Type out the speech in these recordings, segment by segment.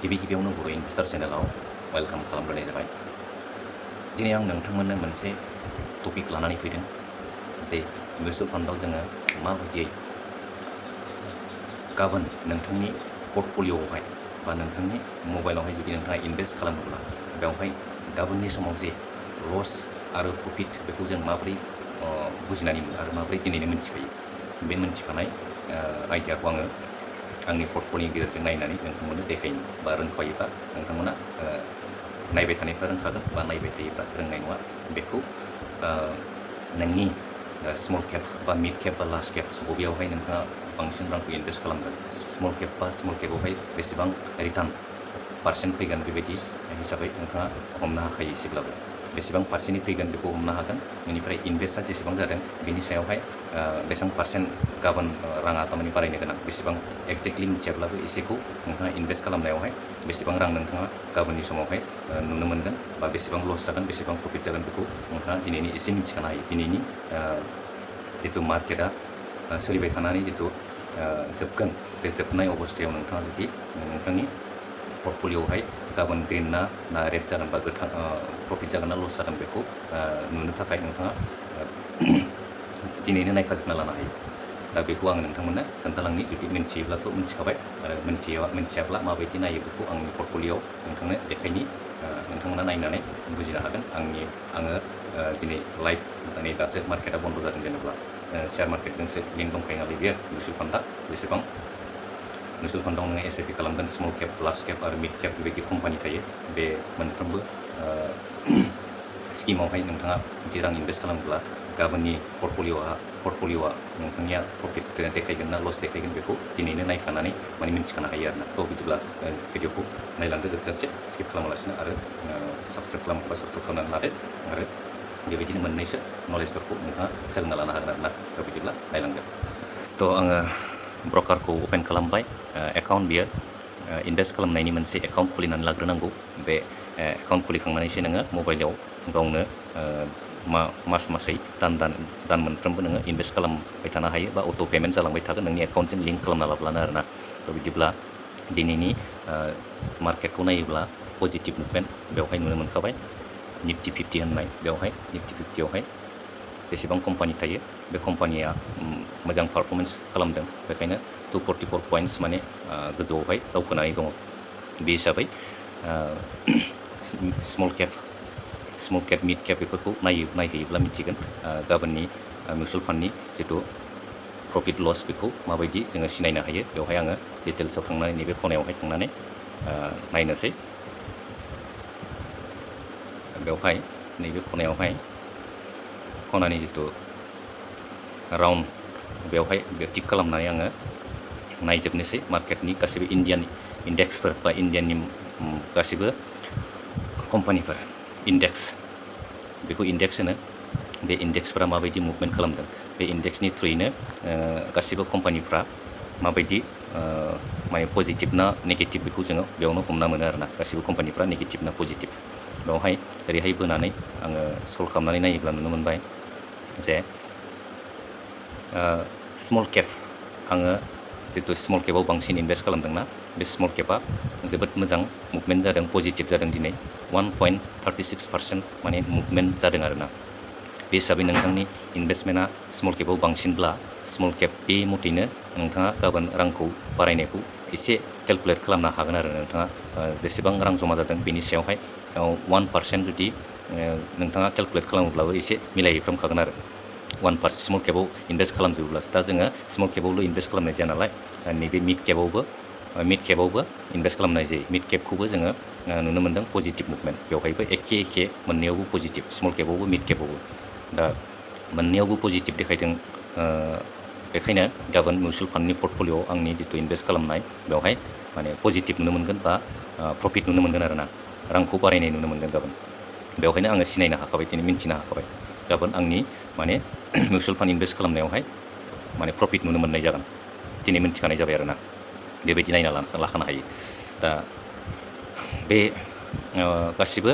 गिबियावनो बर' investor चेनेलाव welcome खालामग्रोनाय जाबाय। दिनै आं नोंथांमोननो मोनसे टपिक लानानै फैदों जे मिउचुअल फान्डआव जोङो माबायदियै गाबोन नोंथांनि पर्टफलिय'आवहाय बा नोंथांनि मबाइलावहाय जुदि नोंथाङा इनभेस्ट खालामोब्ला बेवहाय गाबोननि समाव जे लस आरो प्रफिट बेखौ जों माबोरै बुजिनानै मोनो आरो माबोरै दिनैनो मिन्थिखायो। बे मिन्थिखानाय आइडियाखौ आङो आंनि पर्टफलिय'नि गेजेरजों नायनानै नोंथांमोननो देखायनो बा रोंखायोबा नोंथांमोना नायबाय थानायफ्रा रोंखागोन बा नायबाय थायोब्ला रोंनाय नङा। बेखौ नोंनि स्मल केप बा मिड केप बा लार्ज केप बबेयावहाय नोंथाङा बांसिन रांखौ इनभेस्ट खालामगोन, स्मल केप बा स्मल केपआवहाय बेसेबां रिटार्न पार्सेन्ट फैगोन बेबायदि हिसाबै नोंथाङा हमनो हाखायो। एसेब्लाबो बेसेबां पार्सेन्टनि फैगोन बेखौ हमनो हागोन। बेनिफ्राय इनभेस्टआ जेसेबां जादों बेनि सायावहाय बेसेबां पार्सेन्ट गाबोन राङा थारमाने बारायनो गोनां बेसेबां एक्जेक्टलि मिथियाब्लाबो एसेखौ नोंथाङा इनभेस्ट खालामनायावहाय बेसेबां रां नोंथाङा गाबोननि समावहाय नुनो मोनगोन बा बेसेबां लस जागोन बेसेबां प्रफिट जागोन बेखौ नोंथाङा दिनैनि एसे मिथिखानो हायो। दिनैनि जितु मार्केटआ सोलिबाय थानानै जितु जोबगोन, बे जोबनाय अबस्थायाव नोंथाङा जुदि नोंथांनि पर्टफलिय'आवहाय गाबोन ग्रिन ना रेड जागोन बा गोथां प्रफिट जागोन ना लस जागोन बेखौ नुनो थाखाय नोंथाङा दिनैनो नायखाजोबना लानो हायो। दा बेखौ आङो नोंथांमोननो खोन्थालांनि, जुदि मिन्थियोब्लाथ' मिन्थिखाबाय आरो मिन्थियाब्ला माबायदि नायो बेखौ आंनि पर्टफलिय'आव नोंथांनो देखायनि, नोंथांमोना नायनानै बुजिनो हागोन। आङो दिनै लाइभ नै दासो मार्केटआ बन्द' जादों, जेनेबा शेयार मार्केटजोंसो लिंक दंखायो नालाय बेयो मिउचुअल फान्डआ। जेसेबां मिउचुअल फान्डआव नोङो एसआइपि खालामगोन, स्मल केप, लार्ज केप आरो मिड केप बेबायदि कम्पानि थायो। बे मोनफ्रोमबो स्किमावहाय नोंथाङा जुदि रां इनभेस्ट खालामोब्ला गाबोननि पर्टफलिय'आ नोंथांनिया प्रफिट देखायगोन ना लस देखायगोन बेखौ दिनैनो नायखानानै माने मिन्थिखानो हायो आरोना। थ' बिदिब्ला भिडिअखौ नायलांदो जोबजासे, स्किप खालामालासिनो, आरो साबस्क्राइब खालामोबा साबस्क्राइब खालामनानै लादो, आरो बेबायदिनो मोननैसो नलेजफोरखौ नोंथाङा सोलोंना लानो हागोन आरोना। थ' बिदिब्ला नायलांदो। थ' आङो ब्रकारखौ अपेन खालामबाय, एकाउन्ट बियो इनभेस्ट खालामनायनि मोनसे एकाउन्ट खुलिनानै लाग्रोनांगौ। बे एकाउन्ट खुलिखांनानैसो नोङो मबाइलाव गावनो मासै दान मोनफ्रोमबो नोङो इनभेस्ट खालामबाय थानो हायो बा अट' पेमेन्ट जालांबाय थागोन नोंनि एकाउन्टजों लिंक खालामना लाब्लानो आरोना। थ' बिदिब्ला दिनैनि मार्केटखौ नायोब्ला पजिटिभ मुभमेन्ट बेवहाय नुनो मोनखाबाय। निफ्टि 50 होननाय, बेवहाय निफ्टि 50आवहाय बेसेबां कम्पानि थायो, बे कम्पानिया मोजां पारफरमेन्स खालामदों, बेखायनो 244 पइन्ट्स माने गोजौआवहाय दावखोनानै दङ। बे हिसाबै स्मल केप मिड केप बेफोरखौ नायहैयोब्ला मिथिगोन गाबोननि मिउचुअल फान्डनि जितु प्रफिट लस बेखौ माबायदि जोङो सिनायनो हायो। बेवहाय आङो डिटेल्सआव थांनानै नैबे खनायावहाय थांनानै नायनोसै। बेवहाय नैबे खनानि जितु राउन्ड बेवहाय टिक खालामनानै आङो नायजोबनोसै मार्केटनि गासैबो इन्डियान इन्डेक्सफोर बा इन्डियाननि गासैबो कम्पानिफोर इन्डेक्स, बेखौ इन्डेक्स होनो। बे इन्डेक्सफोरा माबायदि मुभमेन्ट खालामदों, बे इन्डेक्सनि थ्रुयैनो गासैबो कम्पानिफ्रा माबायदि माने पजिटिभ ना नेगेटिभ बेखौ जोङो बेयावनो हमना मोनो आरोना। गासैबो कम्पानिफ्रा नेगेटिभ ना पजिटिभ। बेवहाय ओरैहाय बोनानै आङो स्क्रल खालामनानै नायोब्ला नुनो मोनबाय जे स्मल केप, आङो जितु स्मल केपआव बांसिन इनभेस्ट खालामदोंना, बे स्मल केपआ जोबोद मोजां मुभमेन्ट जादों, पजिटिभ जादों। दिनै 1.36% माने मुभमेन्ट जादों आरोना। बे हिसाबै नोंथांनि इनभेस्टमेन्टआ स्मल केपआव बांसिनब्ला स्मल केप बे मथैनो नोंथाङा गाबोन रांखौ बारायनायखौ एसे केलकुलेट खालामनो हागोन आरो। नोंथाङा जेसेबां रां जमा जादों बेनि सायावहाय 1% जुदि नोंथाङा केलकुलेट खालामोब्लाबो एसे मिलायहैफ्रामखागोन आरो। 1% स्मल केपआव इनभेस्ट खालामजोबोब्लासो। दा जोङो स्मल केपआवल' इनभेस्ट खालामनाय जाया नालाय, नैबे मिड केपआवबो इनभेस्ट खालामनाय जायो। मिड केपखौबो जोङो नुनो मोनदों पजिटिभ मुभमेन्ट, बेवहायबो एखे मोननैयावबो पजिटिभ, स्मल केपआवबो मिड केपआवबो। दा मोननैयावबो पजिटिभ देखायदों, बेखायनो गाबोन मिउचुअल फान्डनि पर्टफलिय'आव आंनि जितु इनभेस्ट खालामनाय बेवहाय माने पजिटिभ नुनो मोनगोन बा प्रफिट नुनो मोनगोन आरोना। रांखौ बारायनाय नुनो मोनगोन गाबोन। बेवहायनो आङो सिनायनो हाखाबाय, दिनै मिन्थिनो हाखाबाय गाबोन आंनि माने मिउचुअल फान्ड इनभेस्ट खालामनायावहाय माने प्रफिट नुनो मोननाय जागोन। दिनै मिन्थिखानाय जाबाय आरोना। बेबायदि नायना लाखानो हायो। दा बे गासिबो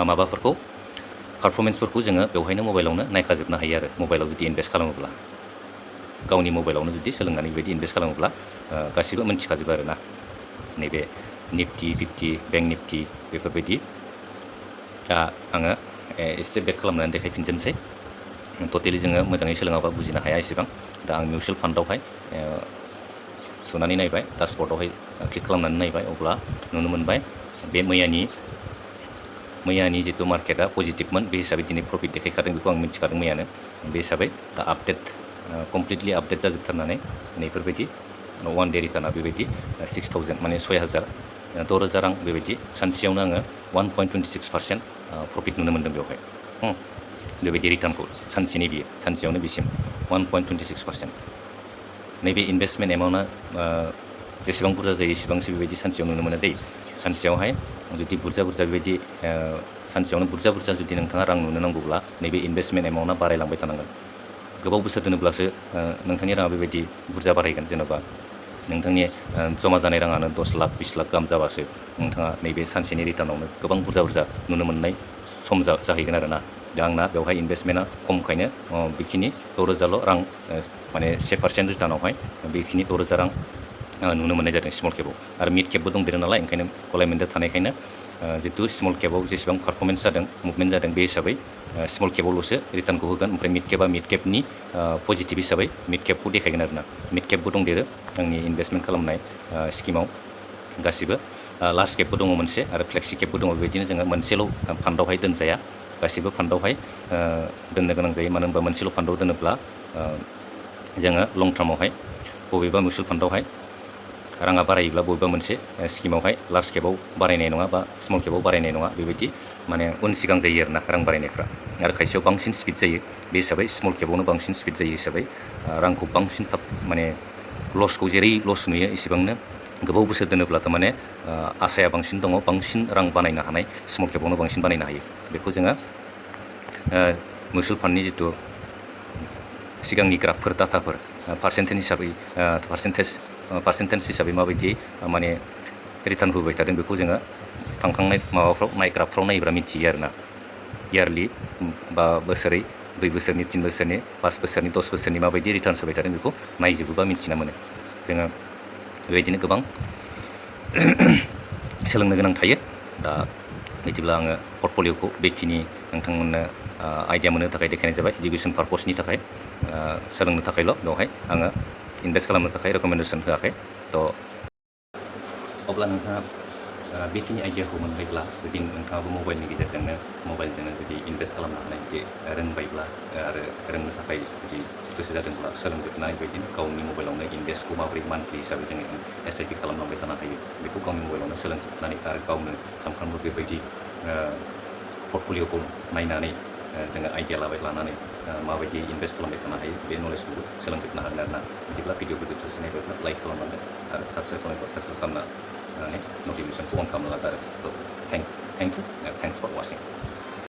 माबाफोरखौ पारफरमेन्सफोरखौ जोङो बेवहायनो मबाइलावनो नायखाजोबनो हायो आरो। मबाइलाव जुदि इनभेस्ट खालामोब्ला, गावनि मबाइलावनो जुदि सोलोंनानै बेबायदि इनभेस्ट खालामोब्ला गासिबो मिन्थिखाजोबो आरोना। नैबे निफ्टि 50 बैंक निफ्टि बेफोरबायदि दा आङो एसे बेक खालामनानै देखायफिनजोबनोसै टटेलि जोङो मोजाङै सोलोङाबा बुजिनो हाया एसेबां दा आं मिउचुवेल फान्डआवहाय थुनानै नायबाय डासबर्डआवहाय क्लिक खालामनानै नायबाय अब्ला नुनो मोनबाय बे मैयानि जितु मार्केटआ पजिटिभमोन बे हिसाबै दिनै प्रफिट देखायखादों बेखौ आं मिथिखादों मैयानो बे हिसाबै दा कमप्लिटलि आपडेट जाजोबथारनानै नैफोरबायदि वान डे रिटार्नआ बेबायदि 6000 माने 6000 6,000 रां बेबायदि सानसेयावनो आङो 1.26% प्रफिट नुनो मोन्दों बेवहाय बेबायदि रिटार्नखौ सानसेयावनो बिसिम 1.26%। नैबे इनभेस्टमेन्ट एमाउन्टआ जेसेबां बुरजा जायो एसेबांसो बेबायदि सानसेयाव नुनो मोनो दै सानसेयावहाय जुदि बुरजा बेबायदि सानसेयावनो बुरजा जुदि नोंथाङा रां नुनो नांगौब्ला नैबे इनभेस्टमेन्ट एमाउन्टआ बारायलांबाय थानांगोन गोबाव बोसोर दोनोब्लासो नोंथांनि राङा बेबायदि बुरजा बारायगोन जेन'बा नोंथांनि जमा जानाय राङानो 10 लाख 20 लाख गाहाम जाबासो नोंथाङा नैबे सानसेनि रिटार्नावनो गोबां बुरजा नुनो मोननाय सम जाहैगोन आरोना दा आंना बेवहाय इनभेस्टमेन्टआ खमखायनो बेखिनि 6,000ल' रां माने 1% रिटार्नावहाय बेखिनि 6,000 रां नुनो मोननाय जादों स्मल केपआव आरो मिड केपबो दंदेरो नालाय ओंखायनो गलायमोन्देर थानायखायनो जितु स्मल केपआव जेसेबां पारफरमेन्स जादों मुभमेन्ट जादों बे हिसाबै स्मल केपआवल'सो रिटार्नखौ होगोन ओमफ्राय मिड केपआ मिड केपनि पजिटिभ हिसाबै मिड केपखौ देखायगोन आरोना मिड केपबो दंदेरो आंनि इनभेस्टमेन्ट खालामनाय स्किमाव गासिबो लास्ट केपबो दङ मोनसे आरो फ्लेक्सि केपबो दङ बेबायदिनो जोङो मोनसेल' फान्डआवहाय दोनजाया गासिबो फान्डआवहाय दोननो गोनां जायो मानो होनबा मोनसेल' फान्डआव दोनोब्ला जोङो लं टार्मावहाय बबेबा मिउचुवेल फान्डआवहाय राङा बारायोब्ला बबेबा मोनसे स्किमावहाय लार्ज केपआव बारायनाय नङा बा स्मल केपआव बारायनाय नङा बेबायदि माने उन सिगां जायो आरोना रां बारायनायफ्रा आरो खायसेयाव बांसिन स्पिड जायो बे हिसाबै स्मल केपआवनो बांसिन स्पिड जायो हिसाबै रांखौ बांसिन थाब माने लसखौ जेरै लस नुयो एसेबांनो गोबाव बोसोर दोनोब्ला थारमाने आसाया बांसिन दङ बांसिन रां बानायनो हानाय स्मल केपआवनो बांसिन बानायनो हायो बेखौ जोङो मिउचुवेल फान्डनि जितु सिगांनि ग्राफफोर डाटाफोर पार्सेन्टेज हिसाबै माबायदि माने रिटार्न होबाय थादों बेखौ जोङो थांखांनाय माबाफ्राव ग्राफफ्राव नायोब्ला मिथियो आरोना इयारलि बा बोसोरै 2 बोसोरनि 3 बोसोरनि 5 बोसोरनि 10 बोसोरनि माबायदि रिटार्न होबाय थादों बेखौ नायजोबोबा मिथिना मोनो जोङो बेबायदिनो गोबां सोलोंनो गोनां थायो दा बिदिब्ला आङो पर्टफलिय'खौ बेखिनि नोंथांमोननो आइडिया मोननो थाखाय देखायनाय जाबाय इडुकेसन पारपसनि थाखाय सोलोंनो थाखायल' बेवहाय आङो इनभेस्ट खालामनो थाखाय रेकमेन्डेसन होआखै थ' अब्ला नोंथाङा बेखिनि आइडियाखौ मोनबायब्ला जुदि नोंथाङाबो मबाइलनि गेजेरजोंनो मबाइलजोंनो जुदि इनभेस्ट खालामनो हानाय जुदि रोंबायब्ला आरो रोंनो थाखाय जुदि गोसो जादोंब्ला सोलोंजोबनाय बायदिनो गावनि मबाइलावनो इनभेस्टखौ माबोरै मान्थलि हिसाबै जोङो SIP खालामलांबाय थानो हायो बेखौ गावनि मबाइलावनो सोलोंजोबनानै आरो गावनो सानफ्रामबो बेबायदि पर्टफलिय'खौ नायनानै जोङो आइडिया लानानै माबायदि इनभेस्ट खालामबाय थानो हायो बे नलेजखौबो सोलोंजोबनो हागोन आरोना बिदिब्ला भिडिअखौ जोबजासे नायबायब्ला लाइक खालामनानै आरो साबस्क्राइब खालामनानै नटिफिकेसनखौ अन खालामना लादो आरो थेंक इउ थेंक्स फर वाचिं